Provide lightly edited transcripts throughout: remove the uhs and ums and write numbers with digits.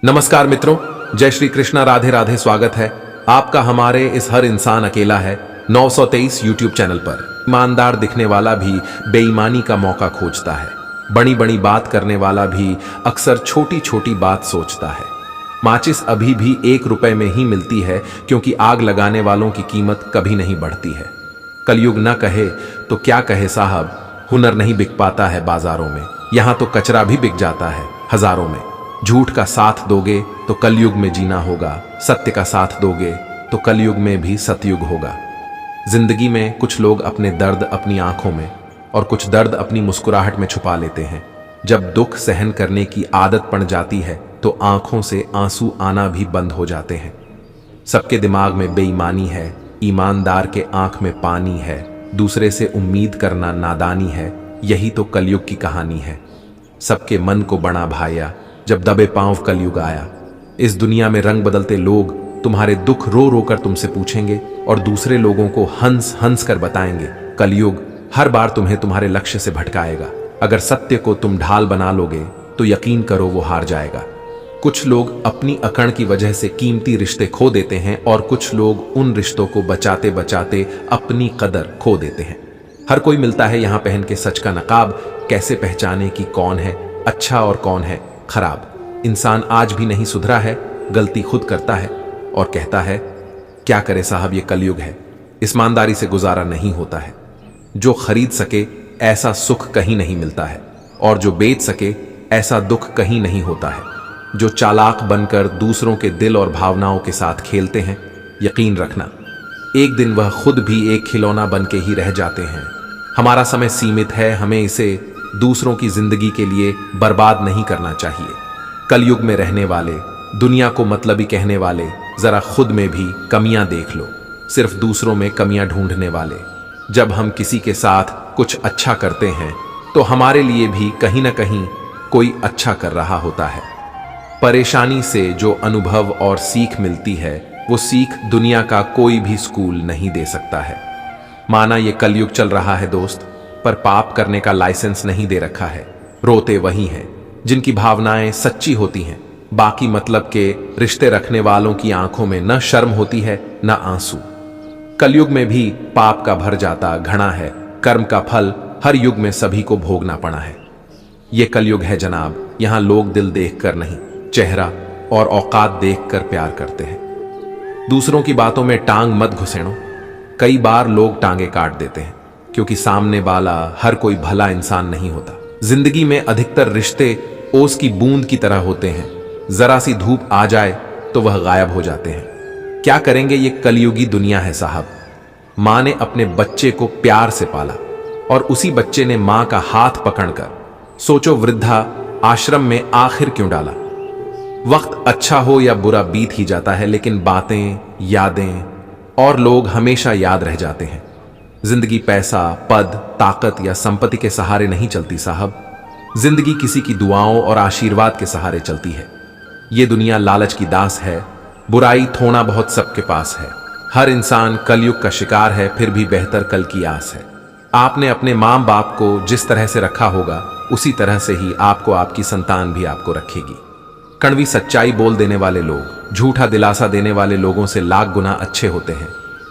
नमस्कार मित्रों, जय श्री कृष्णा, राधे राधे। स्वागत है आपका हमारे इस हर इंसान अकेला है 923 यूट्यूब चैनल पर। ईमानदार दिखने वाला भी बेईमानी का मौका खोजता है। बड़ी बड़ी बात करने वाला भी अक्सर छोटी छोटी बात सोचता है। माचिस अभी भी 1 रुपए में ही मिलती है, क्योंकि आग लगाने वालों की कीमत कभी नहीं बढ़ती है। कलयुग न कहे तो क्या कहे साहब, हुनर नहीं बिक पाता है बाजारों में। यहां तो कचरा भी बिक जाता है हजारों में। झूठ का साथ दोगे तो कलयुग में जीना होगा, सत्य का साथ दोगे तो कलयुग में भी सतयुग होगा। जिंदगी में कुछ लोग अपने दर्द अपनी आंखों में और कुछ दर्द अपनी मुस्कुराहट में छुपा लेते हैं। जब दुख सहन करने की आदत पड़ जाती है तो आंखों से आंसू आना भी बंद हो जाते हैं। सबके दिमाग में बेईमानी है, ईमानदार के आंख में पानी है। दूसरे से उम्मीद करना नादानी है, यही तो कलयुग की कहानी है। सबके मन को बना भाया जब दबे पांव कलयुग आया। इस दुनिया में रंग बदलते लोग तुम्हारे दुख रो रो कर तुमसे पूछेंगे और दूसरे लोगों को हंस हंस कर बताएंगे। कलयुग हर बार तुम्हें तुम्हारे लक्ष्य से भटकाएगा। अगर सत्य को तुम ढाल बना लोगे तो यकीन करो वो हार जाएगा। कुछ लोग अपनी अकड़ की वजह से कीमती रिश्ते खो देते हैं और कुछ लोग उन रिश्तों को बचाते बचाते अपनी कदर खो देते हैं। हर कोई मिलता है यहाँ पहन के सच का नकाब। कैसे पहचाने कि कौन है अच्छा और कौन है खराब। इंसान आज भी नहीं सुधरा है, गलती खुद करता है और कहता है क्या करे साहब, ये कलयुग है। ईमानदारी से गुजारा नहीं होता है। जो खरीद सके ऐसा सुख कहीं नहीं मिलता है, और जो बेच सके ऐसा दुख कहीं नहीं होता है। जो चालाक बनकर दूसरों के दिल और भावनाओं के साथ खेलते हैं, यकीन रखना एक दिन वह खुद भी एक खिलौना बन के ही रह जाते हैं। हमारा समय सीमित है, हमें इसे दूसरों की जिंदगी के लिए बर्बाद नहीं करना चाहिए। कलयुग में रहने वाले, दुनिया को मतलबी कहने वाले, जरा खुद में भी कमियां देख लो। सिर्फ दूसरों में कमियां ढूंढने वाले। जब हम किसी के साथ कुछ अच्छा करते हैं तो हमारे लिए भी कहीं ना कहीं कोई अच्छा कर रहा होता है। परेशानी से जो अनुभव और सीख मिलती है, वो सीख दुनिया का कोई भी स्कूल नहीं दे सकता है। माना ये कलयुग चल रहा है दोस्त, पर पाप करने का लाइसेंस नहीं दे रखा है। रोते वही हैं जिनकी भावनाएं सच्ची होती हैं। बाकी मतलब के रिश्ते रखने वालों की आंखों में न शर्म होती है न आंसू। कलयुग में भी पाप का भर जाता घड़ा है। कर्म का फल हर युग में सभी को भोगना पड़ा है। ये कलयुग है जनाब, यहां लोग दिल देखकर नहीं, चेहरा और औकात देखकर प्यार करते हैं। दूसरों की बातों में टांग मत घुसेड़ो। कई बार लोग टांगे काट देते हैं, क्योंकि सामने वाला हर कोई भला इंसान नहीं होता। जिंदगी में अधिकतर रिश्ते ओस की बूंद की तरह होते हैं। जरा सी धूप आ जाए तो वह गायब हो जाते हैं। क्या करेंगे, ये कलयुगी दुनिया है साहब। मां ने अपने बच्चे को प्यार से पाला और उसी बच्चे ने मां का हाथ पकड़कर, सोचो, वृद्धा आश्रम में आखिर क्यों डाला। वक्त अच्छा हो या बुरा बीत ही जाता है, लेकिन बातें, यादें और लोग हमेशा याद रह जाते हैं। जिंदगी पैसा, पद, ताकत या संपत्ति के सहारे नहीं चलती साहब। जिंदगी किसी की दुआओं और आशीर्वाद के सहारे चलती है। ये दुनिया लालच की दास है। बुराई थोड़ा बहुत सबके पास है। हर इंसान कलयुग का शिकार है, फिर भी बेहतर कल की आस है। आपने अपने मां बाप को जिस तरह से रखा होगा, उसी तरह से ही आपको आपकी संतान भी आपको रखेगी। कड़वी सच्चाई बोल देने वाले लोग झूठा दिलासा देने वाले लोगों से लाख गुना अच्छे होते हैं।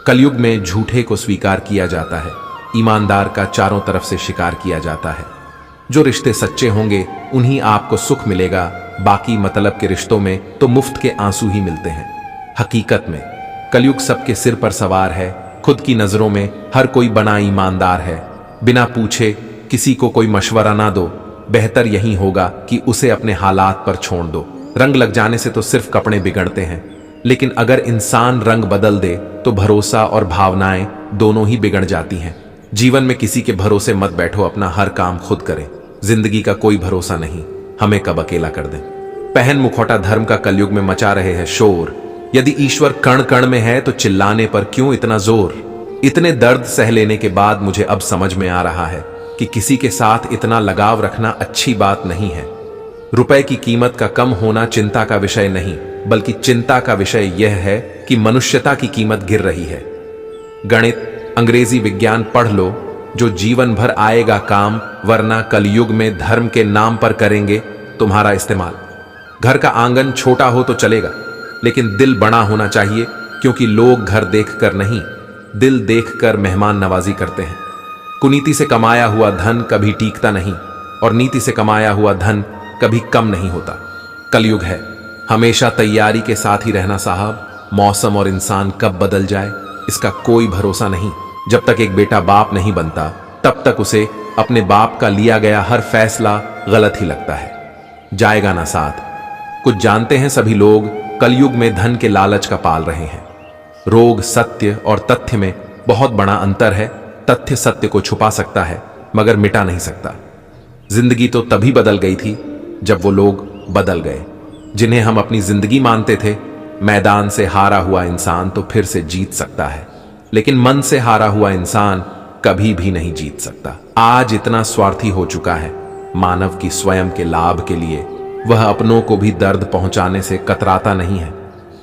कलयुग में झूठे को स्वीकार किया जाता है, ईमानदार का चारों तरफ से शिकार किया जाता है। जो रिश्ते सच्चे होंगे उन्हीं आपको सुख मिलेगा। बाकी मतलब के रिश्तों में तो मुफ्त के आंसू ही मिलते हैं। हकीकत में कलयुग सबके सिर पर सवार है। खुद की नजरों में हर कोई बना ईमानदार है। बिना पूछे किसी को कोई मशवरा ना दो। बेहतर यही होगा कि उसे अपने हालात पर छोड़ दो। रंग लग जाने से तो सिर्फ कपड़े बिगड़ते हैं, लेकिन अगर इंसान रंग बदल दे तो भरोसा और भावनाएं दोनों ही बिगड़ जाती हैं। जीवन में किसी के भरोसे मत बैठो, अपना हर काम खुद करें। जिंदगी का कोई भरोसा नहीं, हमें कब अकेला कर दें। पहन मुखौटा धर्म का कलयुग में मचा रहे हैं शोर। यदि ईश्वर कण कण में है तो चिल्लाने पर क्यों इतना जोर। इतने दर्द सह लेने के बाद मुझे अब समझ में आ रहा है कि किसी के साथ इतना लगाव रखना अच्छी बात नहीं है। रुपए की कीमत का कम होना चिंता का विषय नहीं, बल्कि चिंता का विषय यह है कि मनुष्यता की कीमत गिर रही है। गणित, अंग्रेजी, विज्ञान पढ़ लो, जो जीवन भर आएगा काम, वरना कलयुग में धर्म के नाम पर करेंगे तुम्हारा इस्तेमाल। घर का आंगन छोटा हो तो चलेगा, लेकिन दिल बड़ा होना चाहिए, क्योंकि लोग घर देखकर नहीं, दिल देखकर मेहमान नवाजी करते हैं। कुनीति से कमाया हुआ धन कभी टीकता नहीं, और नीति से कमाया हुआ धन कभी कम नहीं होता। कलयुग है, हमेशा तैयारी के साथ ही रहना साहब। मौसम और इंसान कब बदल जाए इसका कोई भरोसा नहीं। जब तक एक बेटा बाप नहीं बनता, तब तक उसे अपने बाप का लिया गया हर फैसला गलत ही लगता है। जाएगा ना साथ। कुछ जानते हैं सभी लोग, कलयुग में धन के लालच का पाल रहे हैं। रोग सत्य और तथ्य में बहुत बड़ा अंतर है। तथ्य सत्य को छुपा सकता है, मगर मिटा नहीं सकता। जिंदगी तो तभी बदल गई थी जब वो लोग बदल गए जिन्हें हम अपनी जिंदगी मानते थे। मैदान से हारा हुआ इंसान तो फिर से जीत सकता है, लेकिन मन से हारा हुआ इंसान कभी भी नहीं जीत सकता। आज इतना स्वार्थी हो चुका है मानव की स्वयं के लाभ के लिए वह अपनों को भी दर्द पहुंचाने से कतराता नहीं है।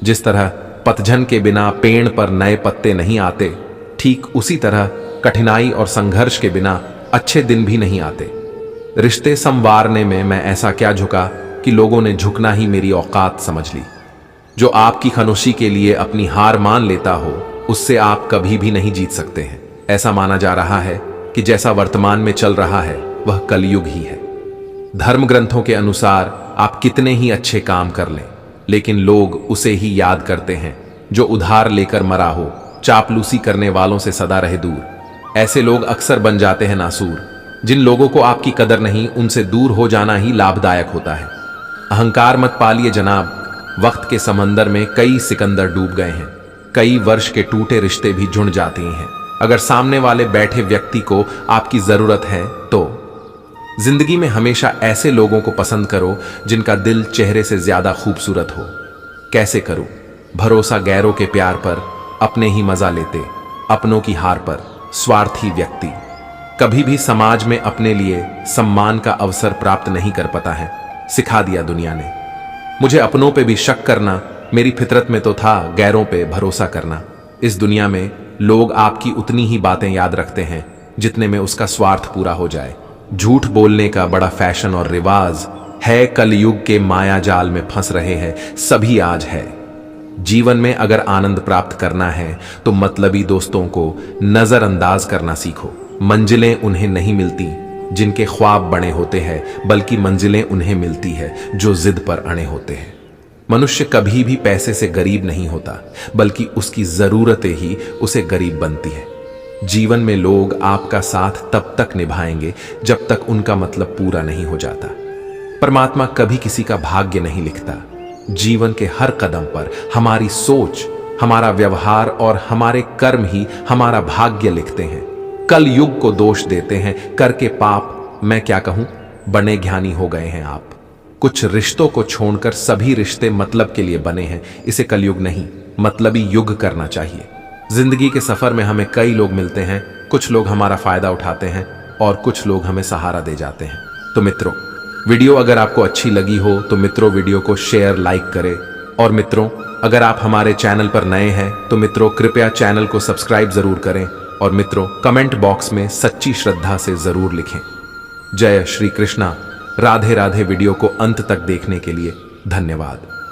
जिस तरह पतझन के बिना पेड़ पर नए पत्ते नहीं आते, ठीक उसी तरह कठिनाई और संघर्ष के बिना अच्छे दिन भी नहीं आते। रिश्ते संवारने में मैं ऐसा क्या झुका कि लोगों ने झुकना ही मेरी औकात समझ ली। जो आपकी खामोशी के लिए अपनी हार मान लेता हो, उससे आप कभी भी नहीं जीत सकते हैं। ऐसा माना जा रहा है कि जैसा वर्तमान में चल रहा है वह कलयुग ही है। धर्म ग्रंथों के अनुसार आप कितने ही अच्छे काम कर लें, लेकिन लोग उसे ही याद करते हैं जो उधार लेकर मरा हो, चापलूसी करने वालों से सदा रहे दूर। ऐसे लोग अक्सर बन जाते हैं नासूर। जिन लोगों को आपकी कदर नहीं, उनसे दूर हो जाना ही लाभदायक होता है। अहंकार मत पालिए जनाब। वक्त के समंदर में कई सिकंदर डूब गए हैं। कई वर्ष के टूटे रिश्ते भी जुड़ जाते हैं। अगर सामने वाले बैठे व्यक्ति को आपकी जरूरत है तो जिंदगी में हमेशा ऐसे लोगों को पसंद करो जिनका दिल चेहरे से ज्यादा खूबसूरत हो। कैसे करूं भरोसा गैरों के प्यार पर, अपने ही मजा लेते अपनों की हार पर। स्वार्थी व्यक्ति कभी भी समाज में अपने लिए सम्मान का अवसर प्राप्त नहीं कर पाता है, सिखा दिया दुनिया ने। मुझे अपनों पे भी शक करना मेरी फितरत में तो था, गैरों पे भरोसा करना। इस दुनिया में लोग आपकी उतनी ही बातें याद रखते हैं जितने में उसका स्वार्थ पूरा हो जाए। झूठ बोलने का बड़ा फैशन और रिवाज है, कलयुग के माया जाल में फंस रहे हैं सभी आज है। जीवन में अगर आनंद प्राप्त करना है तो मतलबी दोस्तों को नजरअंदाज करना सीखो। मंजिलें उन्हें नहीं मिलती जिनके ख्वाब बड़े होते हैं, बल्कि मंजिलें उन्हें मिलती है जो जिद पर अड़े होते हैं। मनुष्य कभी भी पैसे से गरीब नहीं होता, बल्कि उसकी जरूरतें ही उसे गरीब बनती है। जीवन में लोग आपका साथ तब तक निभाएंगे जब तक उनका मतलब पूरा नहीं हो जाता। परमात्मा कभी किसी का भाग्य नहीं लिखता। जीवन के हर कदम पर हमारी सोच, हमारा व्यवहार और हमारे कर्म ही हमारा भाग्य लिखते हैं। कल युग को दोष देते हैं करके पाप। मैं क्या कहूं, बने ज्ञानी हो गए हैं आप। कुछ रिश्तों को छोड़कर सभी रिश्ते मतलब के लिए बने हैं। इसे कलयुग नहीं, मतलबी युग करना चाहिए। जिंदगी के सफर में हमें कई लोग मिलते हैं। कुछ लोग हमारा फायदा उठाते हैं और कुछ लोग हमें सहारा दे जाते हैं। तो मित्रों, वीडियो अगर आपको अच्छी लगी हो तो मित्रों वीडियो को शेयर लाइक करें। और मित्रों, अगर आप हमारे चैनल पर नए हैं तो मित्रों कृपया चैनल को सब्सक्राइब जरूर करें। और मित्रों कमेंट बॉक्स में सच्ची श्रद्धा से जरूर लिखें। जय श्री कृष्णा। राधे राधे। वीडियो को अंत तक देखने के लिए धन्यवाद।